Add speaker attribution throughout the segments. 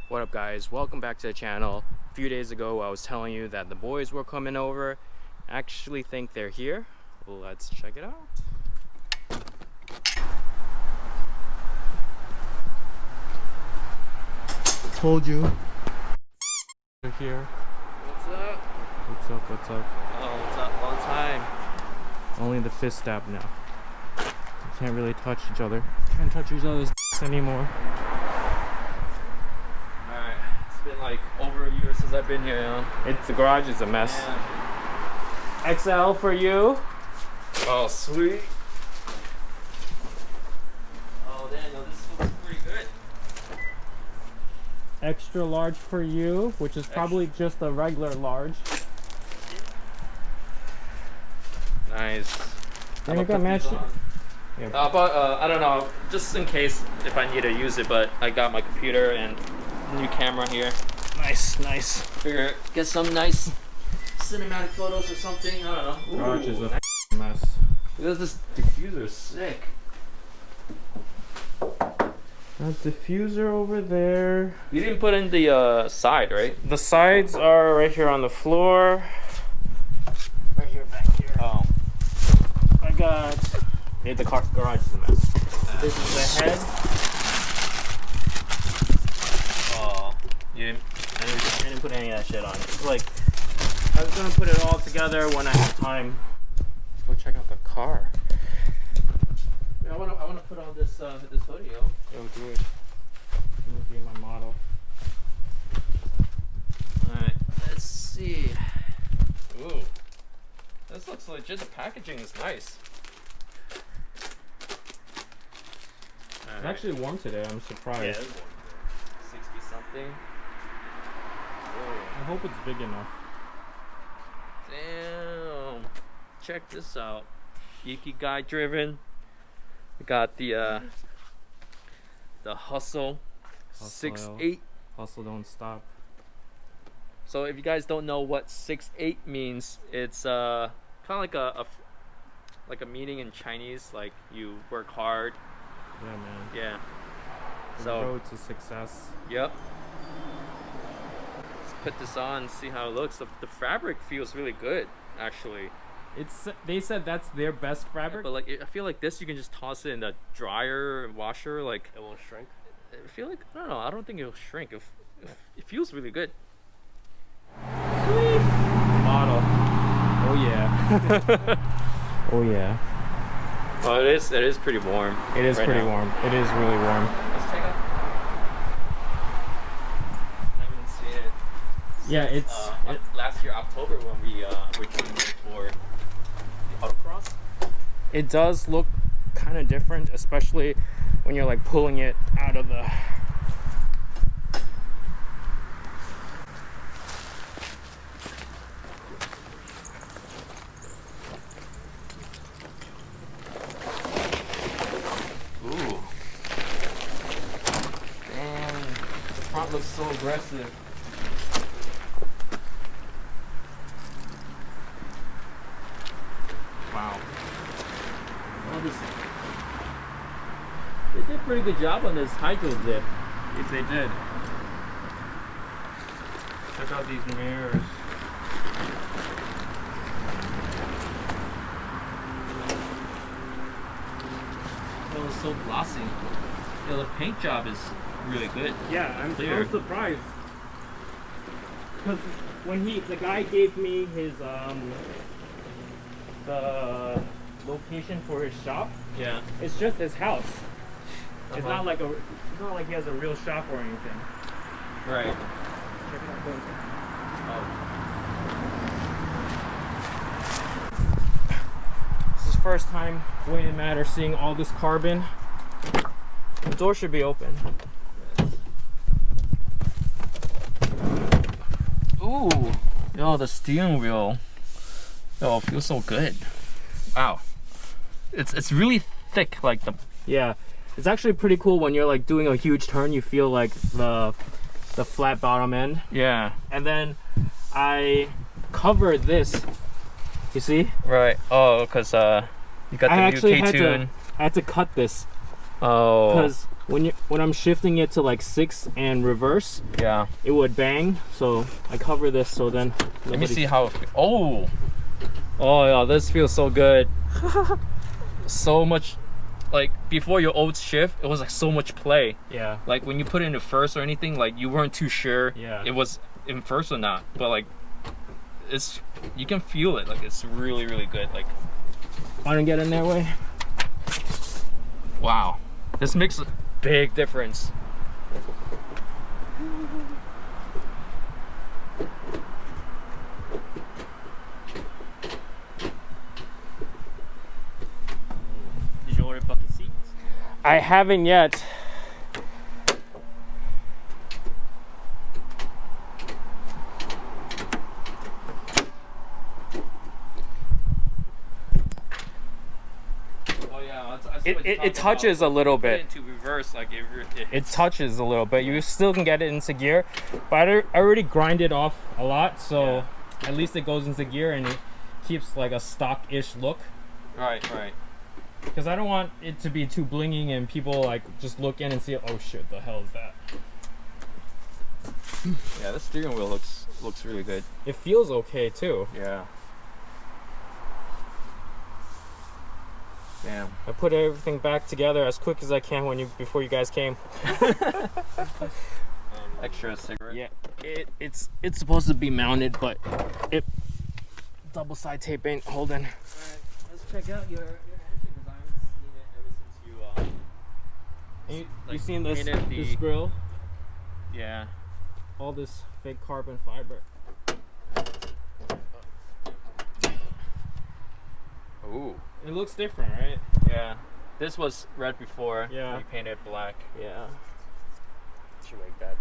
Speaker 1: What up guys, welcome back to the channel. A few days ago I was telling you that the boys were coming over. I actually think they're here. Let's check it out.
Speaker 2: Told you. They're here.
Speaker 1: What's up?
Speaker 2: What's up, what's up?
Speaker 1: Oh, what's up? Long time.
Speaker 2: Only the fist stab now. You can't really touch each other. Can't touch each other's anymore.
Speaker 1: Alright, it's been like over a year since I've been here,
Speaker 2: The garage is a mess.
Speaker 1: Yeah.
Speaker 2: XL for you.
Speaker 1: Oh, sweet. Oh, Daniel, this looks pretty good.
Speaker 2: Extra large for you, which is probably just a regular large.
Speaker 1: Nice.
Speaker 2: Then you got matching.
Speaker 1: Yeah. I don't know, just in case if I need to use it, but I got my computer and new camera here.
Speaker 2: Nice, nice.
Speaker 1: Figure get some nice cinematic photos or something. I don't know.
Speaker 2: Garage is a
Speaker 1: nice.
Speaker 2: mess.
Speaker 1: Because this diffuser is sick.
Speaker 2: That diffuser over there.
Speaker 1: You didn't put in the side, right?
Speaker 2: The sides are right here on the floor. Right here, back here.
Speaker 1: Oh.
Speaker 2: I got. The garage is a mess. This is the head.
Speaker 1: Oh.
Speaker 2: I didn't put any of that shit on it. Like, I was gonna put it all together when I have time.
Speaker 1: Let's go check out the car. Yeah, I wanna put on this this hoodie, yo.
Speaker 2: Yo, do it. You would be my model.
Speaker 1: Alright, let's see. Ooh. This looks legit. The packaging is nice.
Speaker 2: It's actually warm today. I'm surprised.
Speaker 1: Yeah, it's warm. 60 something.
Speaker 2: I hope it's big enough.
Speaker 1: Damn. Check this out. Ikigai driven. We got the hustle. 6'8".
Speaker 2: Hustle don't stop.
Speaker 1: So if you guys don't know what 6'8" means, it's kind of like a meaning in Chinese, like you work hard.
Speaker 2: Yeah, man.
Speaker 1: Yeah.
Speaker 2: The road to success.
Speaker 1: Yep. Let's put this on and see how it looks. The fabric feels really good, actually.
Speaker 2: They said that's their best fabric.
Speaker 1: Yeah, but like I feel like this, you can just toss it in the dryer and washer. Like
Speaker 2: it won't shrink.
Speaker 1: I feel like I don't know. I don't think it'll shrink. It feels really good.
Speaker 2: Sweet model. Oh yeah. Oh yeah.
Speaker 1: Oh, it is pretty warm.
Speaker 2: It is pretty warm. It is really warm.
Speaker 1: Let's check out. I haven't seen it.
Speaker 2: Yeah, it's
Speaker 1: last year October when we came here for the autocross.
Speaker 2: It does look kind of different, especially when you're like pulling it out of the.
Speaker 1: Ooh. Damn. The front looks so aggressive. Wow. Oh, they did a pretty good job on this hydro dip.
Speaker 2: If they did. Check out these mirrors.
Speaker 1: Oh, it's so glossy. Yeah, the paint job is really good.
Speaker 2: Yeah, I'm
Speaker 1: Clear.
Speaker 2: so surprised. Because when the guy gave me his the location for his shop,
Speaker 1: Yeah.
Speaker 2: it's just his house. It's
Speaker 1: Uh-huh.
Speaker 2: not like he has a real shop or anything.
Speaker 1: Right.
Speaker 2: Check it out.
Speaker 1: Oh.
Speaker 2: This is first time Wayne and Matt are seeing all this carbon. The door should be open.
Speaker 1: Ooh. Yo, the steering wheel. Oh, it feels so good. Wow. It's really thick, like the.
Speaker 2: Yeah, it's actually pretty cool when you're like doing a huge turn. You feel like the flat bottom end.
Speaker 1: Yeah.
Speaker 2: And then I covered this. You see?
Speaker 1: Right. Oh, because you got the new K-tune.
Speaker 2: I had to cut this
Speaker 1: Oh.
Speaker 2: Because when I'm shifting it to like 6 and reverse,
Speaker 1: Yeah.
Speaker 2: it would bang. So I cover this so then.
Speaker 1: Let me see how. Oh. Oh yeah, this feels so good. So much, like before your old shift, it was like so much play.
Speaker 2: Yeah.
Speaker 1: Like when you put it into first or anything, like you weren't too sure it was in first or not. But like, you can feel it. Like it's really good. Like
Speaker 2: I don't get in their way.
Speaker 1: Wow, this makes a big difference.
Speaker 3: Did you order bucket seats?
Speaker 2: I haven't yet. It touches a little bit.
Speaker 1: Into reverse, like
Speaker 2: it touches a little bit. You still can get it into gear, but I already grinded off a lot, so at least it goes into gear and it keeps like a stock-ish look.
Speaker 1: Right.
Speaker 2: Because I don't want it to be too blinging and people like just look in and see, oh shit, the hell is that?
Speaker 1: Yeah, the steering wheel looks really good.
Speaker 2: It feels okay too.
Speaker 1: Yeah. Damn.
Speaker 2: I put everything back together as quick as I can before you guys came.
Speaker 1: Extra cigarette.
Speaker 2: Yeah, it's supposed to be mounted, but it double side tape ain't holding.
Speaker 1: Alright, let's check out your engine because I haven't seen it ever since
Speaker 2: You seen this
Speaker 1: painted
Speaker 2: this grill?
Speaker 1: Yeah.
Speaker 2: All this fake carbon fiber.
Speaker 1: Ooh.
Speaker 2: It looks different, right?
Speaker 1: Yeah. This was red before.
Speaker 2: Yeah.
Speaker 1: We painted black.
Speaker 2: Yeah.
Speaker 3: Should like that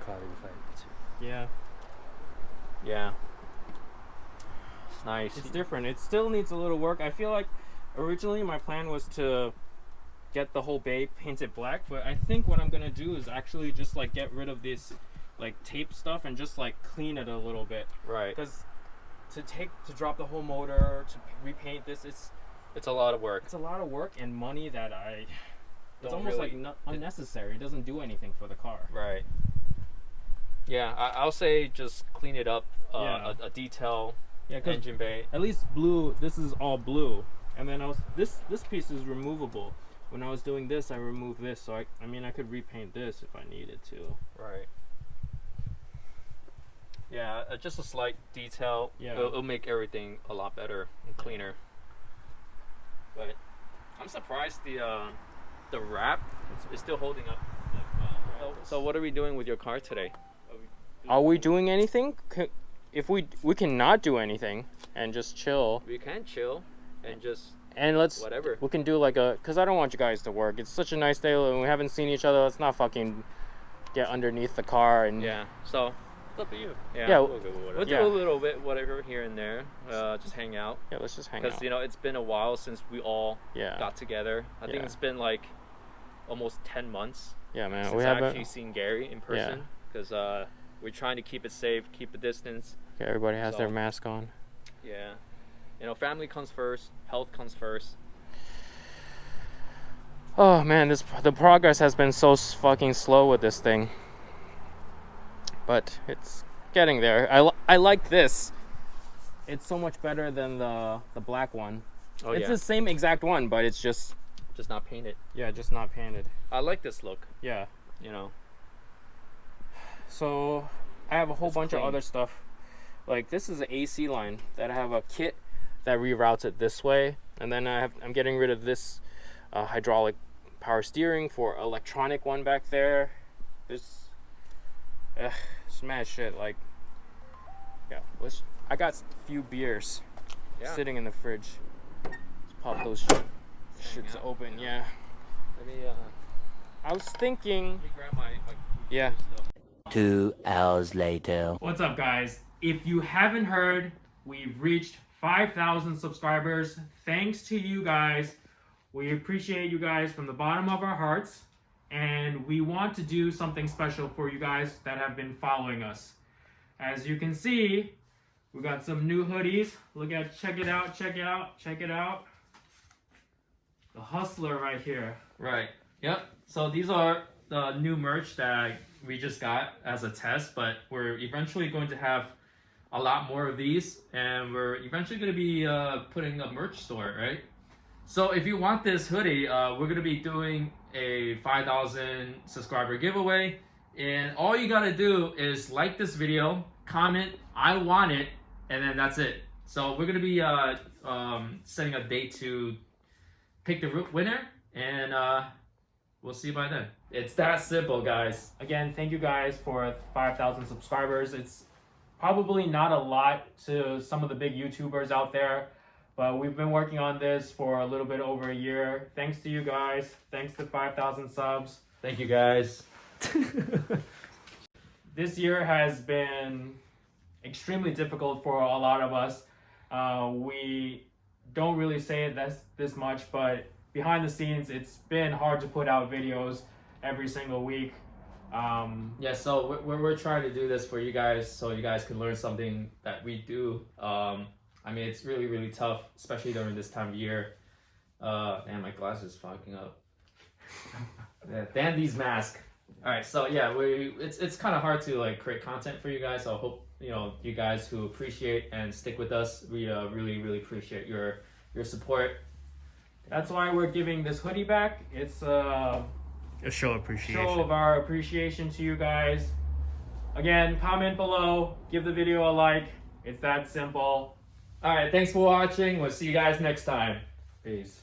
Speaker 3: carbon fiber too.
Speaker 2: Yeah.
Speaker 1: Yeah. It's nice.
Speaker 2: It's different. It still needs a little work. I feel like originally my plan was to get the whole bay painted black, but I think what I'm gonna do is actually just like get rid of this like tape stuff and just like clean it a little bit.
Speaker 1: Right.
Speaker 2: Because to drop the whole motor, to repaint this,
Speaker 1: it's a lot of work.
Speaker 2: It's a lot of work and money that it's
Speaker 1: Don't
Speaker 2: almost
Speaker 1: really-
Speaker 2: like unnecessary. It doesn't do anything for the car.
Speaker 1: Right. Yeah, I'll say just clean it up.
Speaker 2: Yeah.
Speaker 1: A detail.
Speaker 2: Yeah, 'cause
Speaker 1: Engine bay.
Speaker 2: at least blue. This is all blue, and then this piece is removable. When I was doing this, I removed this, so I mean I could repaint this if I needed to.
Speaker 1: Right. Yeah, just a slight detail.
Speaker 2: Yeah.
Speaker 1: It'll make everything a lot better and cleaner. But I'm surprised the wrap is still holding up. So what are we doing with your car today?
Speaker 2: Are we doing anything? If we cannot do anything and just chill.
Speaker 1: We can chill and just
Speaker 2: And
Speaker 1: whatever.
Speaker 2: we can do like because I don't want you guys to work. It's such a nice day and we haven't seen each other. Let's not fucking get underneath the car and
Speaker 1: Yeah. So
Speaker 3: It's up to you.
Speaker 1: yeah,
Speaker 3: We'll go with whatever.
Speaker 1: we'll do
Speaker 2: Yeah.
Speaker 1: a little bit whatever here and there. Just hang out.
Speaker 2: yeah, let's just hang
Speaker 1: Because
Speaker 2: out.
Speaker 1: you know it's been a while since we all
Speaker 2: Yeah.
Speaker 1: got together. I think
Speaker 2: Yeah.
Speaker 1: it's been like almost 10 months
Speaker 2: Yeah, man.
Speaker 1: since
Speaker 2: We
Speaker 1: I
Speaker 2: haven't.
Speaker 1: actually seen Gary in person. Because we're trying to keep it safe, keep a distance.
Speaker 2: Yeah, everybody has their
Speaker 1: So-
Speaker 2: mask on.
Speaker 1: Yeah, you know, family comes first, health comes first.
Speaker 2: Oh man, the progress has been so fucking slow with this thing, but it's getting there. I like this. It's so much better than the black one.
Speaker 1: Oh
Speaker 2: It's
Speaker 1: yeah,
Speaker 2: the same exact one, but it's just
Speaker 1: not painted.
Speaker 2: just not painted.
Speaker 1: I like this look.
Speaker 2: Yeah.
Speaker 1: You know.
Speaker 2: So I have a whole
Speaker 1: It's
Speaker 2: bunch of
Speaker 1: clean.
Speaker 2: other stuff. Like this is an AC line that I have a kit that reroutes it this way, and then I'm getting rid of this hydraulic power steering for electronic one back there. This it's mad shit. Like yeah, I got a few beers
Speaker 1: Yeah.
Speaker 2: sitting in the fridge. Let's pop those
Speaker 1: hang
Speaker 2: shits
Speaker 1: out.
Speaker 2: open. Yeah.
Speaker 1: Let me
Speaker 2: I was thinking.
Speaker 1: grab my
Speaker 2: Yeah.
Speaker 1: stuff.
Speaker 4: 2 hours later.
Speaker 2: What's up, guys? If you haven't heard, we've reached 5,000 subscribers. Thanks to you guys. We appreciate you guys from the bottom of our hearts. And we want to do something special for you guys that have been following us. As you can see, we got some new hoodies. Check it out. The Hustler right here.
Speaker 1: Right.
Speaker 2: Yep. So these are the new merch that we just got as a test, but we're eventually going to have a lot more of these, and we're eventually going to be putting a merch store, right? So if you want this hoodie, we're going to be doing a 5,000 subscriber giveaway, and all you got to do is like this video, comment I want it, and then that's it. So we're going to be setting a date to pick the winner, and we'll see you by then. It's that simple, guys. Again, thank you guys for 5,000 subscribers. It's probably not a lot to some of the big YouTubers out there, but we've been working on this for a little bit over a year. Thanks to you guys. Thanks to 5,000 subs.
Speaker 1: Thank you guys.
Speaker 2: This year has been extremely difficult for a lot of us. We don't really say it this much, but behind the scenes, it's been hard to put out videos every single week.
Speaker 1: Yeah, so we're trying to do this for you guys, so you guys can learn something that we do. I mean, it's really, really tough, especially during this time of year. Damn, my glasses fogging up. Yeah, damn these masks. All right, so yeah, it's kind of hard to like create content for you guys. So I hope you guys who appreciate and stick with us. We really, really appreciate your support.
Speaker 2: That's why we're giving this hoodie back. It's a
Speaker 3: show appreciation.
Speaker 2: show of our appreciation to you guys. Again, comment below, give the video a like. It's that simple.
Speaker 1: All right, thanks for watching. We'll see you guys next time. Peace.